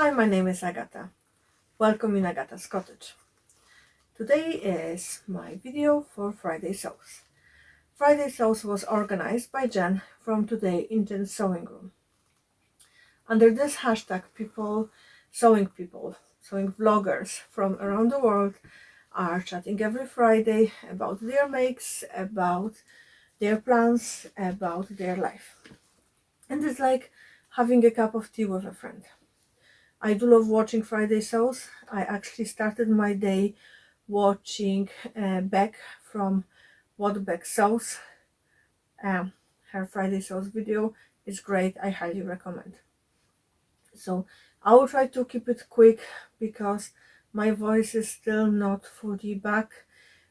Hi, my name is Agata. Welcome in Agata's Cottage. Today is my video for Friday Sews. Friday Sews was organized by Jen from Today in Jen's Sewing Room. Under this hashtag, sewing vloggers from around the world are chatting every Friday about their makes, about their plans, about their life. And it's like having a cup of tea with a friend. I do love watching Friday Sews. I actually started my day watching Beck from What Beck Sews. Her Friday Sews video is great. I highly recommend. So I will try to keep it quick because my voice is still not fully back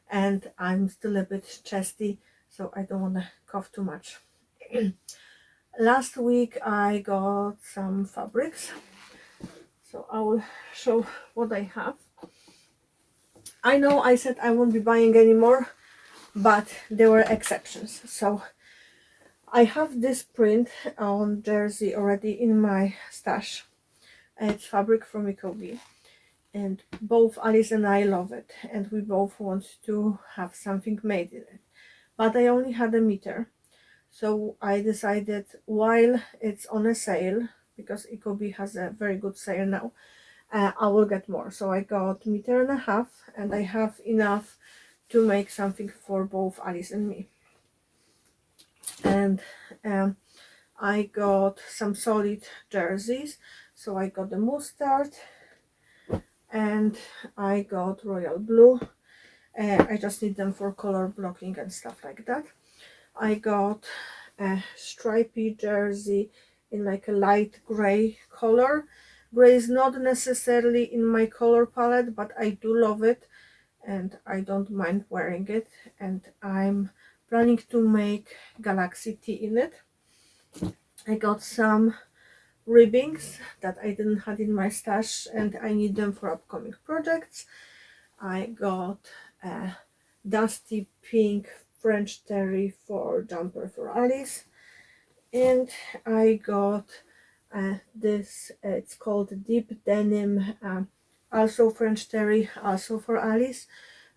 and I'm still a bit chesty, so I don't want to cough too much. Last week I got some fabrics, so I will show what I have. I know I said I won't be buying anymore, but there were exceptions. So I have this print on jersey already in my stash. It's fabric from Ecobee, and both Alice and I love it, and we both want to have something made in it. But I only had a meter, so I decided while it's on a sale, because Ecobee has a very good sale now, I will get more. So I got 1.5 meters, and I have enough to make something for both Alice and me. And I got some solid jerseys. So I got the mustard and I got royal blue. I just need them for color blocking and stuff like that. I got a stripy jersey in like a light gray color. Gray is not necessarily in my color palette, but I do love it and I don't mind wearing it, and I'm planning to make galaxy tea in it. I got some ribbings that I didn't have in my stash and I need them for upcoming projects. I got a dusty pink French terry for jumper for Alice, and I got this, it's called deep denim, also French terry, also for Alice.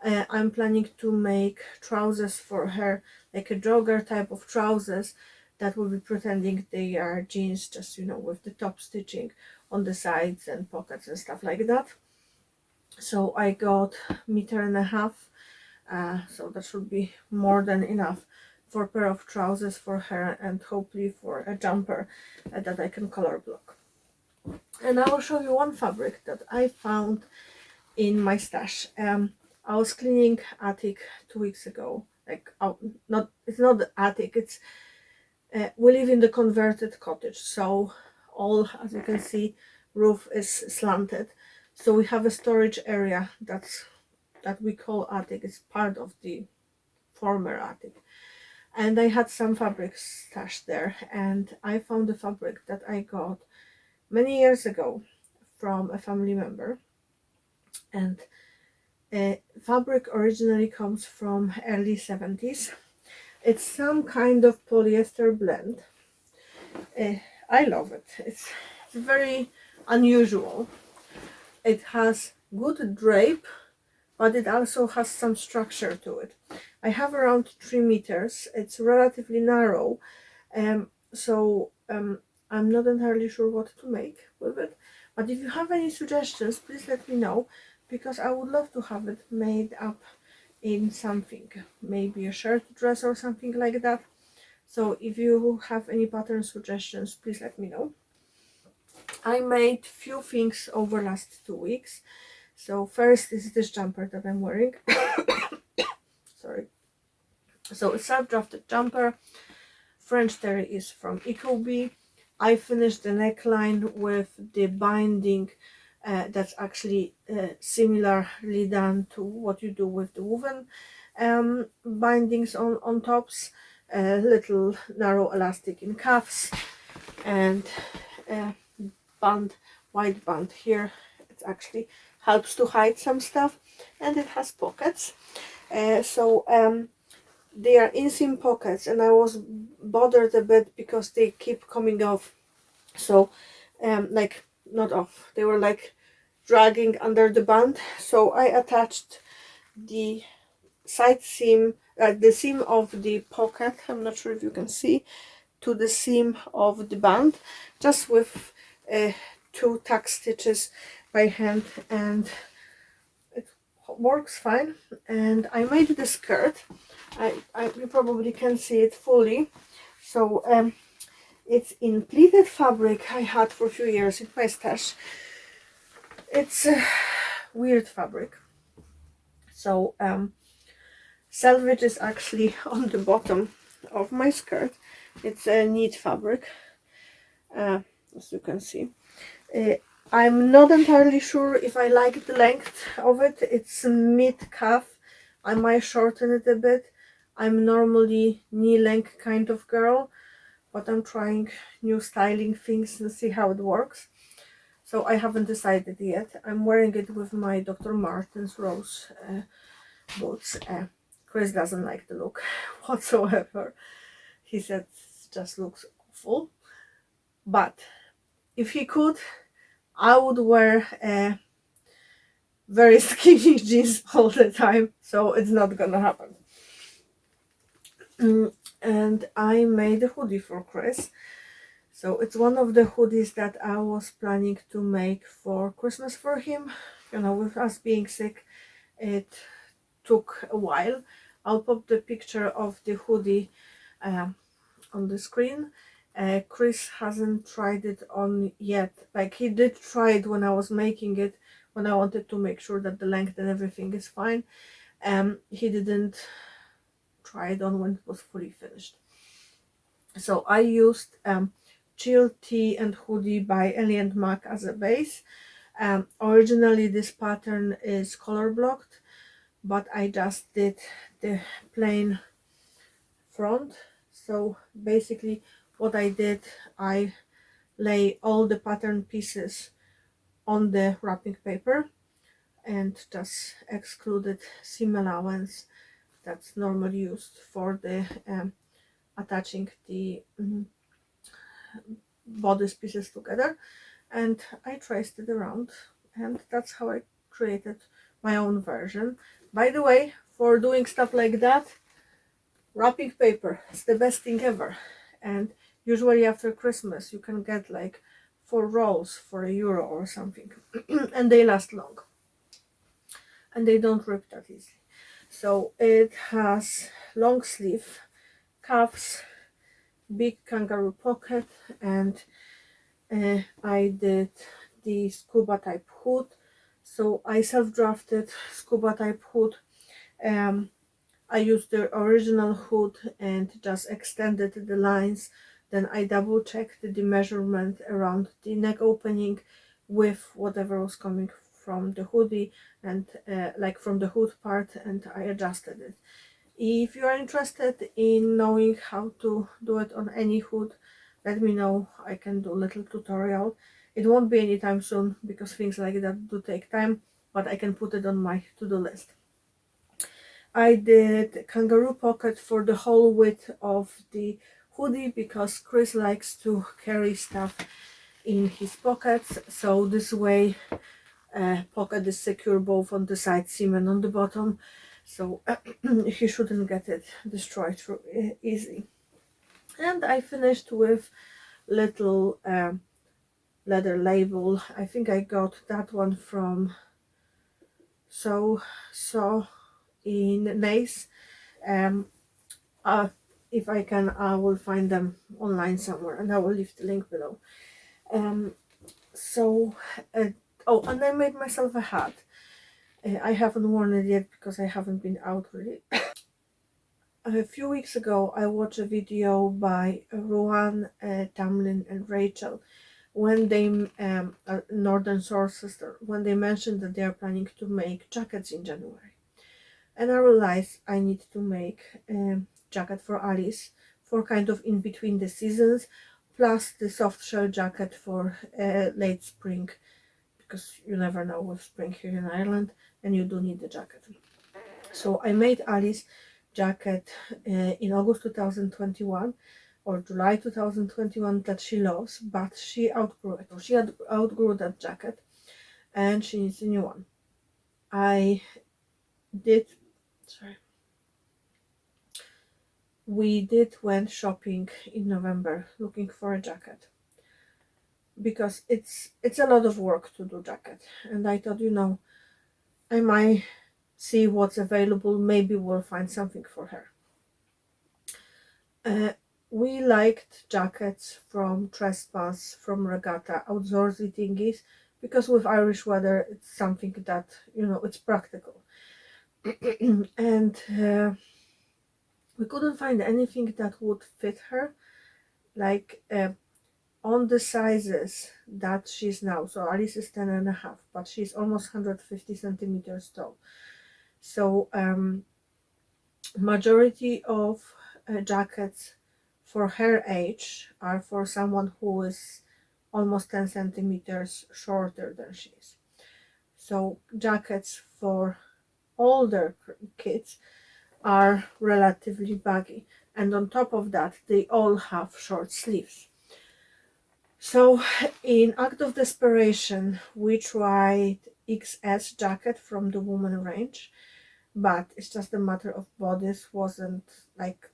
I'm planning to make trousers for her, like a jogger type of trousers that will be pretending they are jeans, just with the top stitching on the sides and pockets and stuff like that. So I got 1.5 meters, so that should be more than enough for a pair of trousers for her and hopefully for a jumper that I can color block. And I will show you one fabric that I found in my stash. I was cleaning attic 2 weeks ago. It's not the attic, it's we live in the converted cottage, so all, as you can see, roof is slanted. So we have a storage area that we call attic. It's part of the former attic, and I had some fabric stashed there, and I found a fabric that I got many years ago from a family member. And fabric originally comes from early 70s. It's some kind of polyester blend. I love it. It's very unusual. It has good drape, but it also has some structure to it. I have around 3 meters. It's relatively narrow, so I'm not entirely sure what to make with it. But if you have any suggestions, please let me know, because I would love to have it made up in something, maybe a shirt dress or something like that. So if you have any pattern suggestions, please let me know. I made few things over last 2 weeks. So first is this jumper that I'm wearing. Sorry. So a self-drafted jumper. French terry is from Ecobee. I finished the neckline with the binding that's actually similarly done to what you do with the woven bindings on tops. A little narrow elastic in cuffs and band, white band here. It actually helps to hide some stuff, and it has pockets. They are inseam pockets, and I was bothered a bit because they keep coming off. So like not off, they were like dragging under the band, so I attached the side seam, the seam of the pocket, I'm not sure if you can see, to the seam of the band, just with 2 tack stitches by hand, and it works fine. And I made the skirt. You probably can see it fully. So it's in pleated fabric I had for a few years in my stash. It's weird fabric. So selvage is actually on the bottom of my skirt. It's a knit fabric, as you can see. I'm not entirely sure if I like the length of it. It's mid-calf. I might shorten it a bit. I'm normally knee-length kind of girl, but I'm trying new styling things and see how it works. So I haven't decided yet. I'm wearing it with my Dr. Martens Rose boots. Kris doesn't like the look whatsoever. He said it just looks awful. But if he could, I would wear very skinny jeans all the time, so it's not gonna happen. And I made a hoodie for Kris. So it's one of the hoodies that I was planning to make for Christmas for him. You know, with us being sick, it took a while. I'll pop the picture of the hoodie on the screen. Kris hasn't tried it on yet. Like, he did try it when I was making it, when I wanted to make sure that the length and everything is fine. He didn't try it on when it was fully finished. So I used Chill Tee and Hoodie by Ellie and Mac as a base. Originally this pattern is color blocked, but I just did the plain front. So basically what I did, I lay all the pattern pieces on the wrapping paper and just excluded seam allowance that's normally used for the attaching the bodice pieces together, and I traced it around, and that's how I created my own version. By the way, for doing stuff like that, wrapping paper is the best thing ever. And usually after Christmas you can get like 4 rolls for €1 or something and they last long and they don't rip that easy. So it has long sleeve, cuffs, big kangaroo pocket, and I did the scuba type hood. So I self-drafted scuba type hood. I used the original hood and just extended the lines. Then I double checked the measurement around the neck opening with whatever was coming from the hoodie and like from the hood part, and I adjusted it. If you are interested in knowing how to do it on any hood, let me know. I can do a little tutorial. It won't be anytime soon because things like that do take time, but I can put it on my to-do list. I did kangaroo pocket for the whole width of the hoodie because Kris likes to carry stuff in his pockets, so this way pocket is secure both on the side seam and on the bottom, so he shouldn't get it destroyed easy. And I finished with little leather label. I think I got that one from So in Nace. If I can, I will find them online somewhere and I will leave the link below. Oh, and I made myself a hat. I haven't worn it yet because I haven't been out really. A few weeks ago I watched a video by Ruan, Tamlyn and Rachel when they Northern Source sister, when they mentioned that they are planning to make jackets in January. And I realized I need to make a jacket for Alice for kind of in between the seasons, plus the soft shell jacket for late spring, because you never know with spring here in Ireland and you do need the jacket. So I made Alice jacket in August 2021, or July 2021 that she loves, but she outgrew it, or she had outgrew that jacket and she needs a new one. We went shopping in November looking for a jacket, because it's a lot of work to do jacket, and I thought, I might see what's available, maybe we'll find something for her. We liked jackets from Trespass, from Regatta, outdoorsy thingies, because with Irish weather it's something that, it's practical. And we couldn't find anything that would fit her, like on the sizes that she's now. So Alice is 10.5, but she's almost 150 centimeters tall. So majority of jackets for her age are for someone who is almost 10 centimeters shorter than she is. So jackets for older kids are relatively baggy, and on top of that they all have short sleeves. So in act of desperation we tried XS jacket from the woman range, but it's just a matter of bodice wasn't like,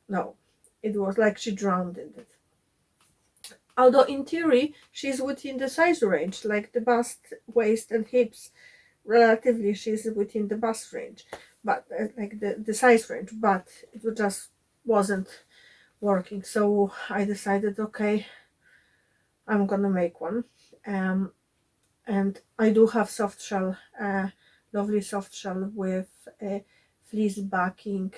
no, it was like she drowned in it. Although in theory she's within the size range, like the bust, waist and hips, relatively she's within the bust range, but like the size range, but it just wasn't working. So I decided, okay, I'm gonna make one. And I do have soft shell, lovely soft shell with fleece backing.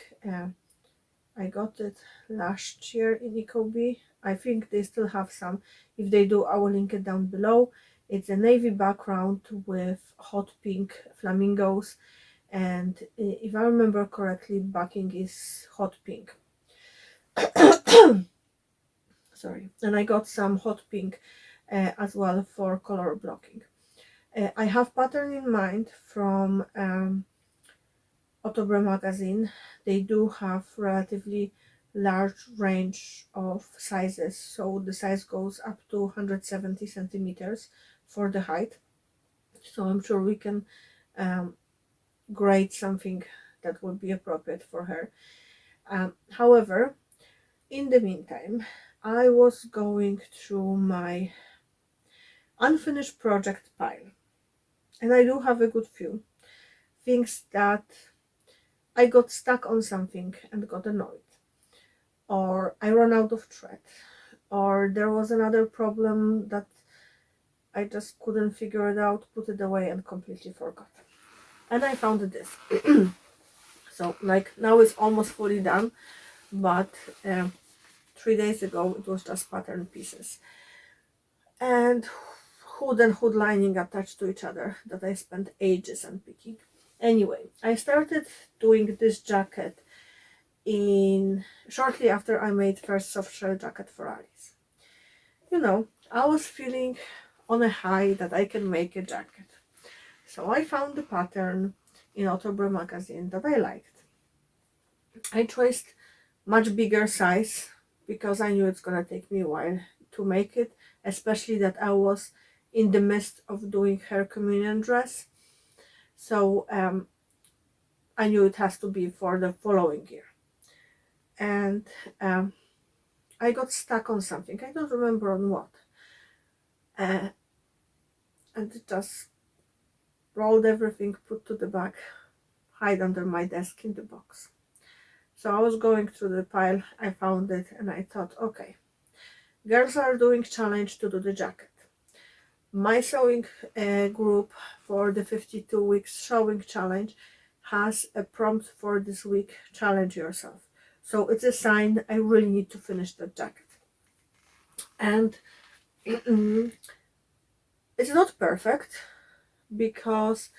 I got it last year in Ecobee. I think they still have some. If they do, I will link it down below. It's a navy background with hot pink flamingos, and if I remember correctly, backing is hot pink. Sorry. And I got some hot pink as well for color blocking. I have pattern in mind from October magazine. They do have relatively large range of sizes, so the size goes up to 170 centimeters for the height. So I'm sure we can grade something that would be appropriate for her. However, in the meantime, I was going through my unfinished project pile, and I do have a good few things that I got stuck on something and got annoyed, or I ran out of thread, or there was another problem that I just couldn't figure it out, put it away and completely forgot. And I found this. So like now it's almost fully done, but 3 days ago it was just pattern pieces and hood and hood lining attached to each other that I spent ages unpicking. Anyway, I started doing this jacket shortly after I made first soft shell jacket for Alice. I was feeling on a high that I can make a jacket. So I found the pattern in October magazine that I liked. I traced much bigger size because I knew it's gonna take me a while to make it, especially that I was in the midst of doing her communion dress. So I knew it has to be for the following year. And I got stuck on something. I don't remember on what. And it just rolled everything, put to the back, hide under my desk in the box. So I was going through the pile, I found it, and I thought, okay, girls are doing challenge to do the jacket. My sewing group for the 52 weeks sewing challenge has a prompt for this week, challenge yourself. So it's a sign I really need to finish that jacket. And it's not perfect because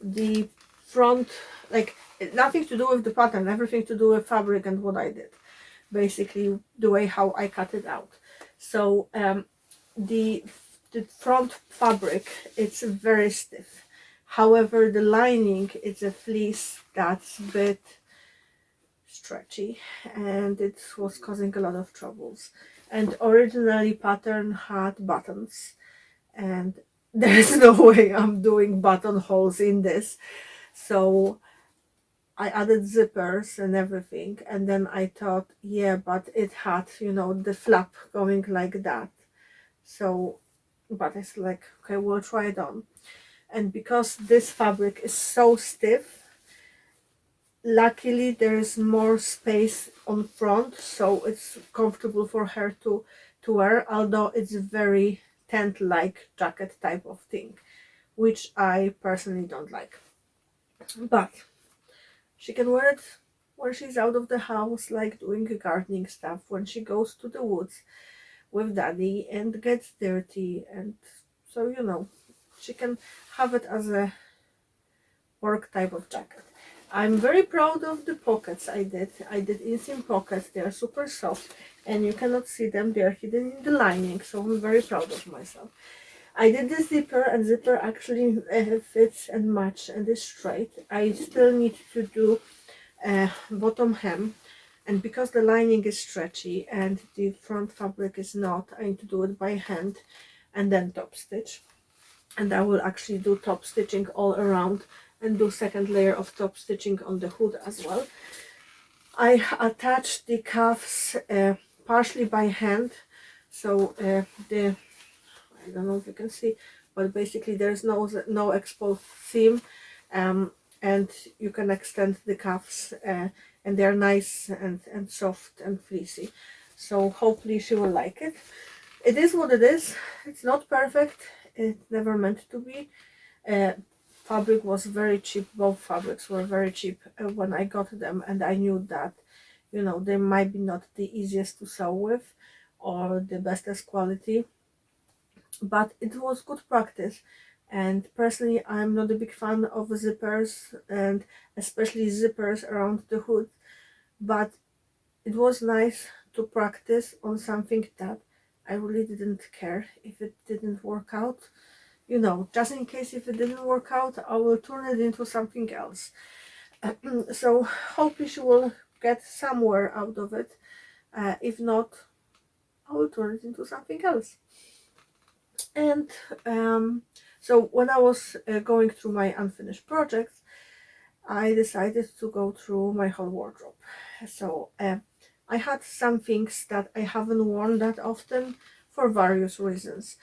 the front, like, nothing to do with the pattern, everything to do with fabric and what I did, basically the way how I cut it out. So the front fabric, it's very stiff. However, the lining, it's a fleece that's a bit stretchy, and it was causing a lot of troubles. And originally pattern had buttons, and there is no way I'm doing buttonholes in this, so I added zippers and everything, and then I thought, yeah, but it had, you know, the flap going like that. So, but it's like, okay, we'll try it on. And because this fabric is so stiff, luckily there is more space on front, so it's comfortable for her to wear, although it's very tent-like jacket type of thing, which I personally don't like. But she can wear it when she's out of the house, like doing gardening stuff, when she goes to the woods with daddy and gets dirty, and so, you know, she can have it as a work type of jacket. I'm very proud of the pockets I did. I did inseam pockets. They are super soft and you cannot see them. They are hidden in the lining, so I'm very proud of myself. I did the zipper, and zipper actually fits and match and is straight. I still need to do bottom hem, and because the lining is stretchy and the front fabric is not, I need to do it by hand and then top stitch. And I will actually do top stitching all around and do second layer of top stitching on the hood as well. I attached the cuffs partially by hand, so I don't know if you can see, but basically there's no exposed seam, and you can extend the cuffs, and they're nice and soft and fleecy, so hopefully she will like it. It is what it is. It's not perfect. It never meant to be. Fabric was very cheap. Both fabrics were very cheap when I got them, and I knew that, you know, they might be not the easiest to sew with or the bestest quality, but it was good practice. And personally, I'm not a big fan of zippers, and especially zippers around the hood, but it was nice to practice on something that I really didn't care if it didn't work out. You know, just in case if it didn't work out, I will turn it into something else. So hopefully she will get somewhere out of it. If not, I will turn it into something else. And so when I was going through my unfinished projects, I decided to go through my whole wardrobe. So I had some things that I haven't worn that often for various reasons.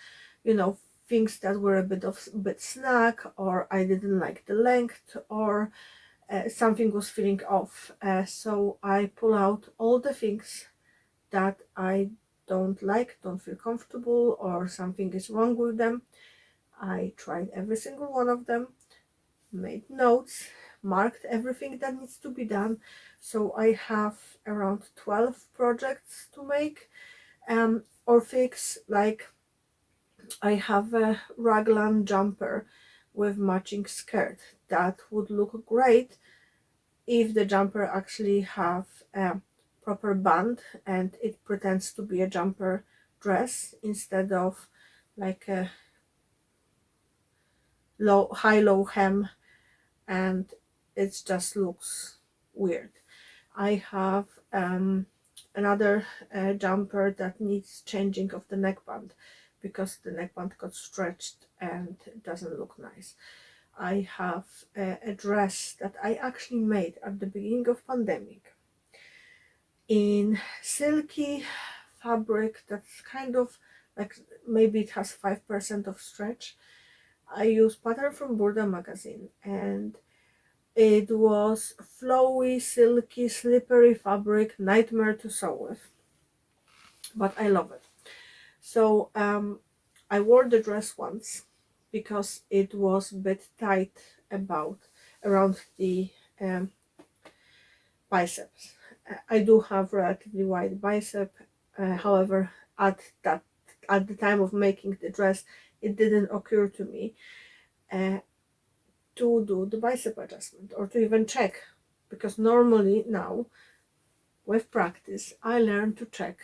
You know, things that were a bit snug, or I didn't like the length, or something was feeling off. So I pull out all the things that I don't like, don't feel comfortable, or something is wrong with them. I tried every single one of them, made notes, marked everything that needs to be done. So I have around 12 projects to make or fix. Like, I have a raglan jumper with matching skirt that would look great if the jumper actually have a proper band and it pretends to be a jumper dress instead of like a low hem, and it just looks weird. I have another jumper that needs changing of the neckband because the neckband got stretched and it doesn't look nice. I have a dress that I actually made at the beginning of pandemic in silky fabric that's kind of like, maybe it has 5% of stretch. I used pattern from Burda magazine, and it was flowy, silky, slippery fabric, nightmare to sew with, but I love it. So I wore the dress once because it was a bit tight around the biceps. I do have relatively wide bicep, however, at the time of making the dress, it didn't occur to me to do the bicep adjustment or to even check, because normally now with practice I learn to check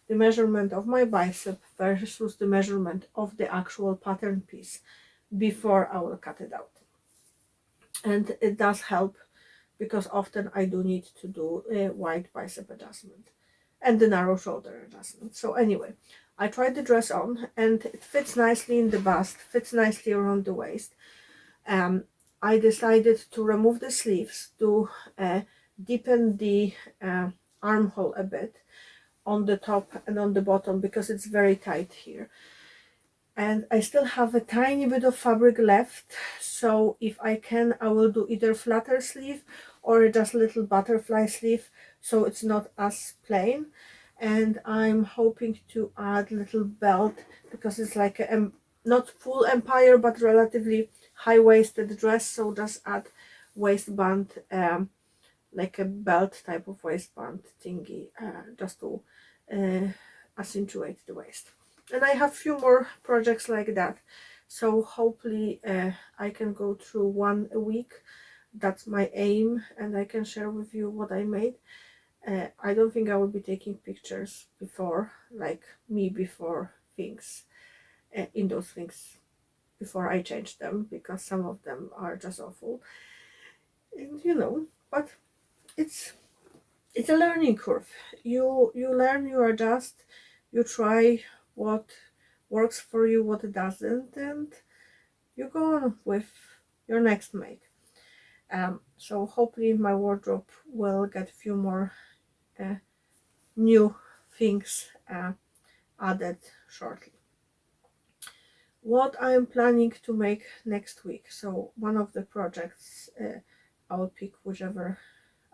the measurement of my bicep versus the measurement of the actual pattern piece before I will cut it out, and it does help because often I do need to do a wide bicep adjustment and the narrow shoulder adjustment. So anyway, I tried the dress on and it fits nicely in the bust, fits nicely around the waist. I decided to remove the sleeves to deepen the armhole a bit on the top and on the bottom because it's very tight here. And I still have a tiny bit of fabric left, so if I can, I will do either flatter sleeve or just a little butterfly sleeve, so it's not as plain. And I'm hoping to add little belt because it's like a not full empire but relatively high-waisted dress, so just add waistband, like a belt type of waistband thingy, just to accentuate the waist. And I have few more projects like that, so hopefully I can go through one a week. That's my aim, and I can share with you what I made. I don't think I will be taking pictures before, like me before things, in those things before I change them, because some of them are just awful. And but it's a learning curve. You learn, you adjust, you try what works for you, what doesn't, and you go on with your next make. So hopefully my wardrobe will get a few more new things added shortly. What I'm planning to make next week, so one of the projects, I'll pick whichever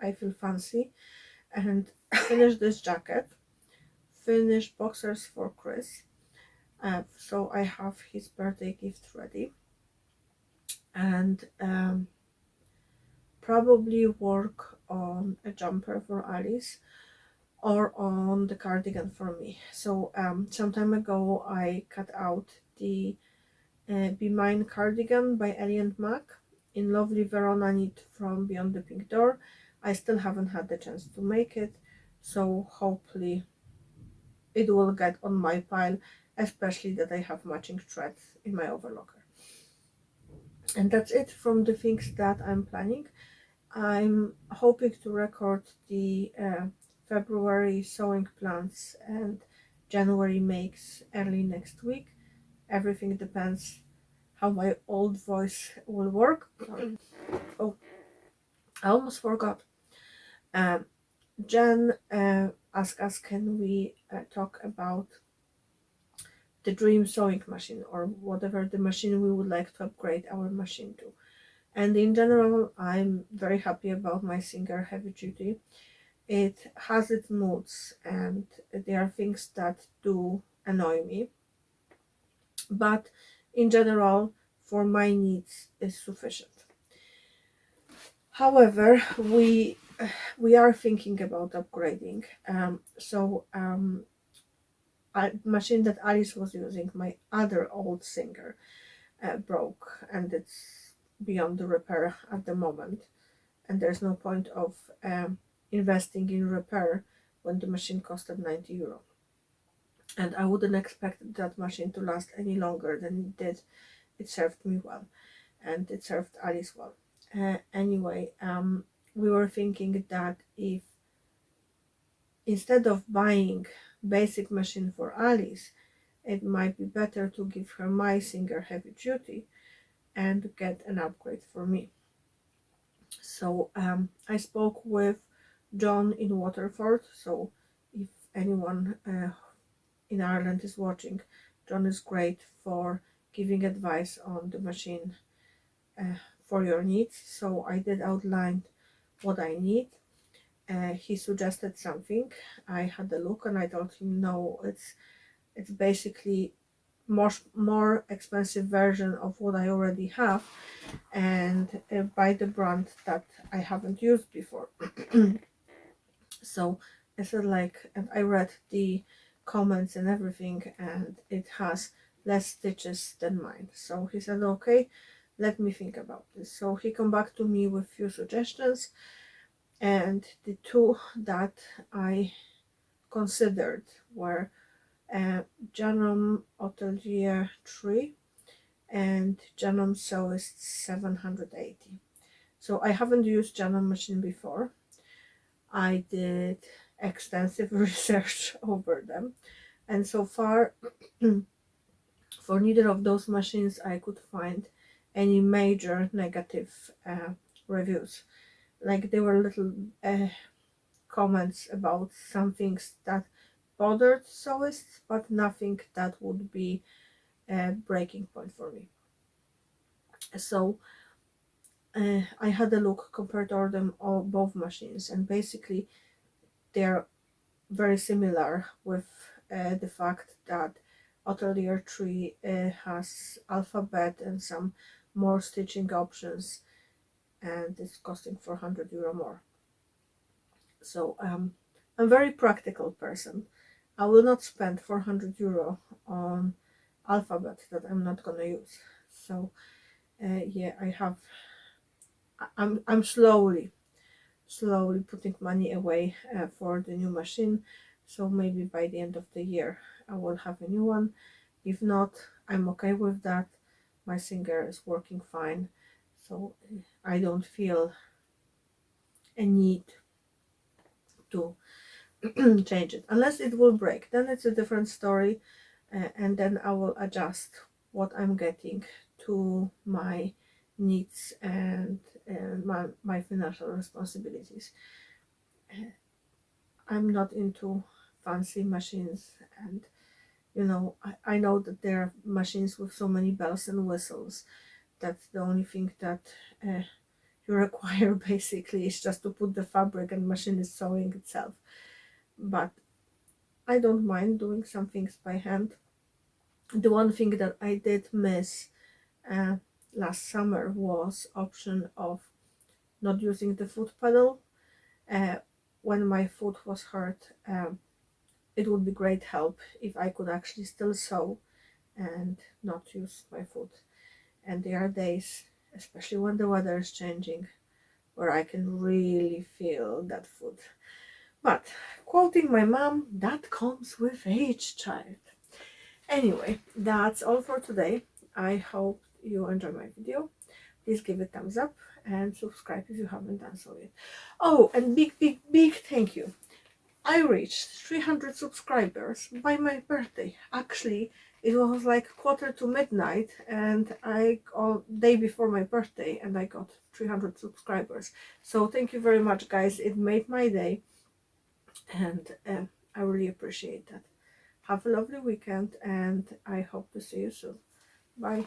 I feel fancy, and finish this jacket, finish boxers for Kris. So I have his birthday gift ready, and probably work on a jumper for Alice or on the cardigan for me. So some time ago I cut out the Be Mine cardigan by Ellie and Mac in lovely Verona knit from Beyond the Pink Door. I still haven't had the chance to make it, so hopefully it will get on my pile, especially that I have matching threads in my overlocker. And that's it from the things that I'm planning. I'm hoping to record the February sewing plans and January makes early next week. Everything depends how my old voice will work. Oh, I almost forgot. Jen asked us, can we talk about the dream sewing machine, or whatever the machine we would like to upgrade our machine to. And in general, I'm very happy about my Singer Heavy Duty. It has its moods, and there are things that do annoy me, but in general, for my needs, is sufficient. However, we are thinking about upgrading. A machine that Alice was using, my other old Singer, broke, and it's beyond the repair at the moment, and there's no point of investing in repair when the machine costed €90, and I wouldn't expect that machine to last any longer than it did. It served me well, and it served Alice well. Anyway, we were thinking that if instead of buying basic machine for Alice, it might be better to give her my Singer Heavy Duty and get an upgrade for me. So I spoke with John in Waterford. So if anyone in Ireland is watching, John is great for giving advice on the machine for your needs. So I did outline what I need. He suggested something. I had a look and I told him no, it's basically more expensive version of what I already have, and by the brand that I haven't used before. So I said, like, and I read the comments and everything, and it has less stitches than mine. So he said, okay, let me think about this. So he come back to me with few suggestions, and the two that I considered were Janum Atelier 3 and Janum Sewist 780. So I haven't used Jana machine before. I did extensive research over them, and so far for neither of those machines I could find any major negative reviews. Like there were little comments about some things that bothered sewists, but nothing that would be a breaking point for me. So I had a look, compared all them, all both machines, and basically they're very similar, with the fact that Atelier 3 has alphabet and some more stitching options, and it's costing €400 more. So I'm a very practical person. I will not spend €400 on alphabet that I'm not gonna use. So yeah, I'm slowly putting money away for the new machine. So maybe by the end of the year I will have a new one. If not, I'm okay with that. My Singer is working fine, so I don't feel a need to change it unless it will break. Then it's a different story, and then I will adjust what I'm getting to my needs and my financial responsibilities. I'm not into fancy machines, and I know that there are machines with so many bells and whistles. That's the only thing that you require basically, is just to put the fabric, and machine is sewing itself. But I don't mind doing some things by hand. The one thing that I did miss uh, last summer was option of not using the foot pedal. When my foot was hurt, it would be great help if I could actually still sew and not use my foot. And there are days, especially when the weather is changing, where I can really feel that foot. But quoting my mom, that comes with age, child. Anyway, that's all for today. I hope you enjoy my video. Please give it a thumbs up and subscribe if you haven't done so yet. Oh, and big thank you. I reached 300 subscribers by my birthday. Actually, it was like quarter to midnight, and day before my birthday, and I got 300 subscribers. So thank you very much, guys. It made my day, and I really appreciate that. Have a lovely weekend, and I hope to see you soon. Bye.